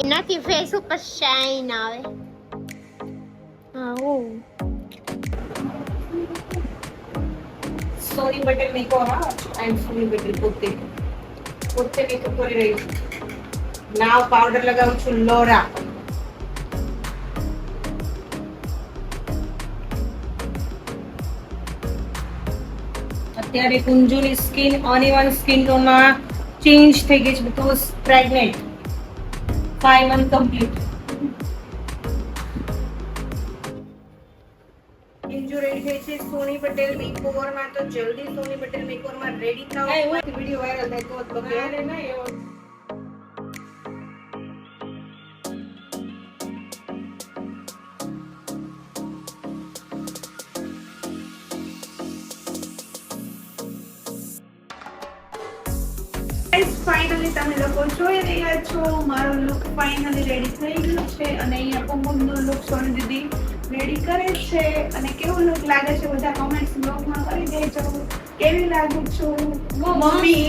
એનાથી ફેસ ઉપર શાઇન આવે. સોની પટેલ મેકઓવર એન્ડ સોની પટેલ પોતે મેકઅપ કરી રહી છું. નાવ પાવડર લગાવું છું લોરા. અત્યારે કુંજુની સ્કિન અનઇવન સ્કિન ટોનમાં ચેન્જ થઈ ગઈ છે because pregnant 5 months complete. Kunju ready થઈ છે સોની પટેલ મેકઓવરમાં. તો જલ્દી સોની પટેલ મેકઓવરમાં રેડી થાઓ. વિડિયો વાયરલ થાય તો બકે ના એવો. ફાઇનલી તમે લોકો જોઈ રહ્યા છો મારો લુક ફાઇનલી રેડી થઈ ગયો છે અને અહીંયા કુમકુમનો લુક સોની દીદી રેડી કરે છે. અને કેવો લુક લાગે છે બધા કમેન્ટ્સ બ્લોગમાં કરી દેજો. કેવી લાગુ છું મમ્મી?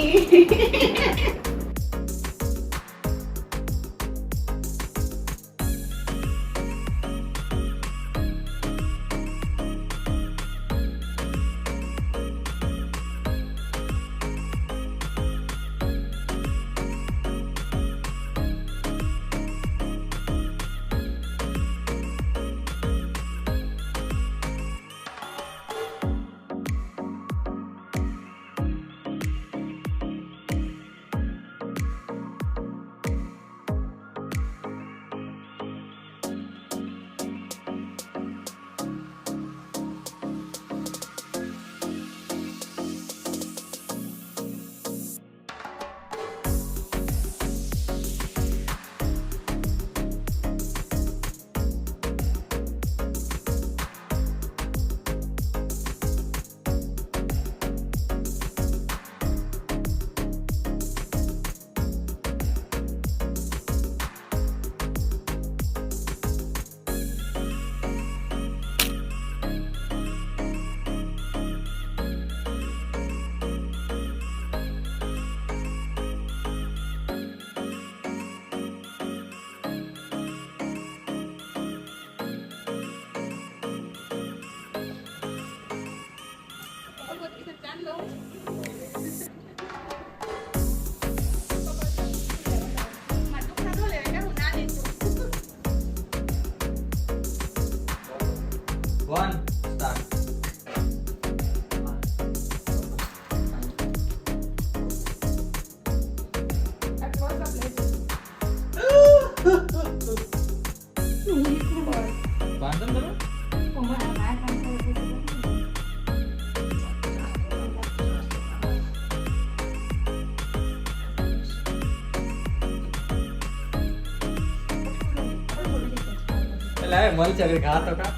लाए मल चल खा तो का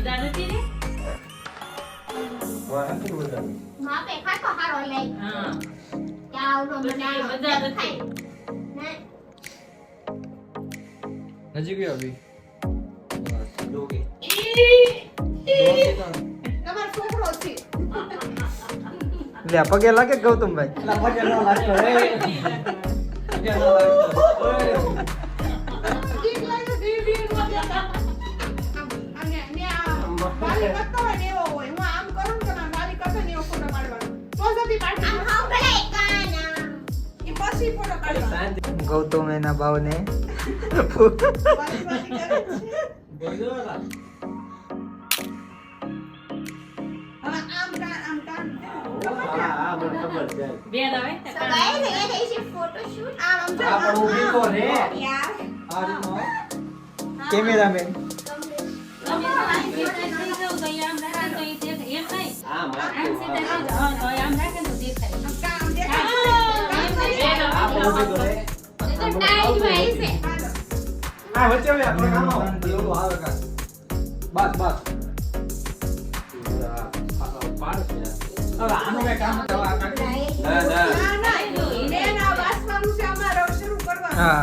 दादा जी ने वो है तो बोल मां पे खा तो हारो ले हां क्या उनो बना मजा નથી नजीक है अभी दोगे તમાર છોકરો છે લે પગે લાગે ગૌતમ ભાઈ લા પગે ન લાગે ઓય પગે ન લાગે ઓય ઠીક લાગે દીદી અને ને મારી કરતો હોય ને એવો હોય. હું આમ કરું તો મારી કરતો ને એવો ફોટો પાડવાનો તો જતી પાડી આમ હાંભળે કાના એ પછી ફોટો પાડવાનો. ગૌતમ એના ભાવને વાલી વાલી કરે છે. બોલો લા હવે આમ કાન આ મને ખબર છે બેન આવે So guys, અહીંયા થઈ છે ફોટોશૂટ. આમ આમ જો. આ પણ ઊભી તો રે યાર. આ રીતનો કેમેરામેન Complete. તમે સીધા થઈ જાવ તો આમ રાખે તો ઈ દેખાય એમ નહીં આમ આમ સીધા થઈ જાવ હા તો આમ રાખે તો દેખાય આમ દેખાય. બેન આ પણ ઊભી તો રે એ તો ટાઈટ હોય છે. આ વચ્ચે હવે આપણે કામ એવું આવે કા બસ બસ પાડ છે હવે આનું કઈ કામ નથી હવે આ કાકી ના ના ના ના બેન આ વાસવાનું છે અમારે હવે શરૂ કરવાનું. હા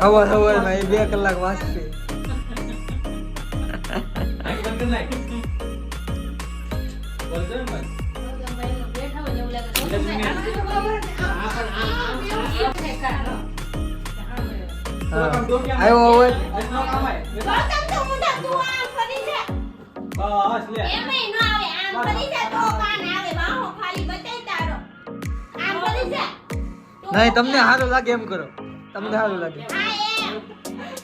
અવાર માં એ 2 કલાક વાંચશે આઈ બંધ નાખ બોલ દે મત બેઠા હોય એવું લાગે એટલે તમે આમ તો બરાબર ને. આ પણ આ એક દેખાય નો આવ્યો અવાજ એટલો કામ આવે ગૌતમ તો ઊંધા તું આમ ફરી જા. બસ લે એમાંય ન આવે. આમ ફરી જા તો કાન આવે. બાહો ખાલી બતાય તારો. આમ ફરી જા. તો નહીં તમને સારું લાગે એમ કરો તમને સારું લાગે હા એમ.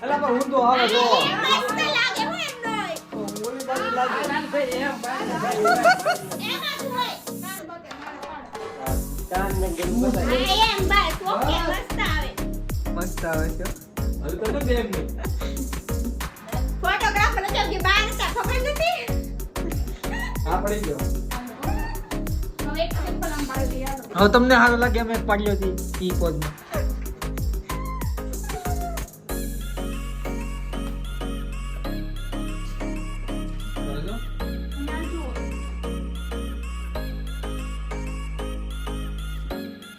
અલા પણ હું તો આવે જો એ મસ્ત લાગે હો એમ નહીં. ઓલી બાજુ લાગે એમાં શું હોય? કાન ને ગેમ બતાય હા એમ બસ. ઓકે મસ્ત આવે. મસ્ત આવે છે હવે તો બે મિનિટ ફોટોગ્રાફર જો કે બહાર હતા ખબર નથી. આ પડી ગયો હવે એક સિમ્પલ આમ પાડી યાર. હવે તમને સારું લાગે એમ એક પાડ્યો હતી ઈ પોઝમાં બરાબર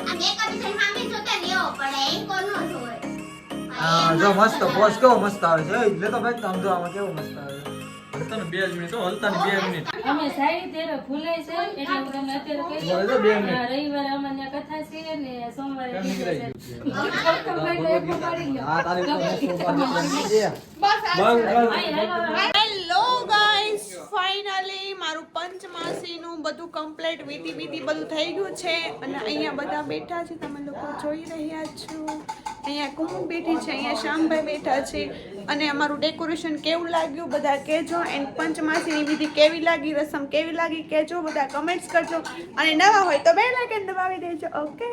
આ મેકઅપ છે સામે જોતા ને એવો પડે એ કોનો જોવે. હા જો મસ્ત પોઝ કેવો મસ્ત આવે છે એ લે તો ભાઈ આમ જો આમાં કેવો મસ્ત આવે છે હલતા ને 2 મિનિટ હો હલતા ને 2 મિનિટ અમે સારી ત્યારે ભૂલાય છે એટલે હું તમને અત્યારે કહી બોલે તો 2 મિનિટ. દઉં રવિવારે અમારે ત્યાં કથા છે ને સોમવારે કેમ નીકળાઈ ગયું છે આ તારીખ તો હું સોમવારે નીકળી ગયા. બસ આ બંધ કર. હેલો ગાઈસ ફાઇનલી મારું પંચમાસીનું બધું કમ્પ્લીટ વિધિ બધું થઈ ગયું છે અને અહીંયા બધા બેઠા છે તમે લોકો જોઈ રહ્યા છો અહીંયા કુમુ બેઠી છે અહીંયા શ્યામભાઈ બેઠા છે અને અમારું ડેકોરેશન કેવું લાગ્યું બધા કહેજો એન્ડ પંચમાસીની વિધિ કેવી લાગી રસમ કેવી લાગી કહેજો બધા કમેન્ટ્સ કરજો અને નવા હોય તો બેલ આઇકન દબાવી દેજો ઓકે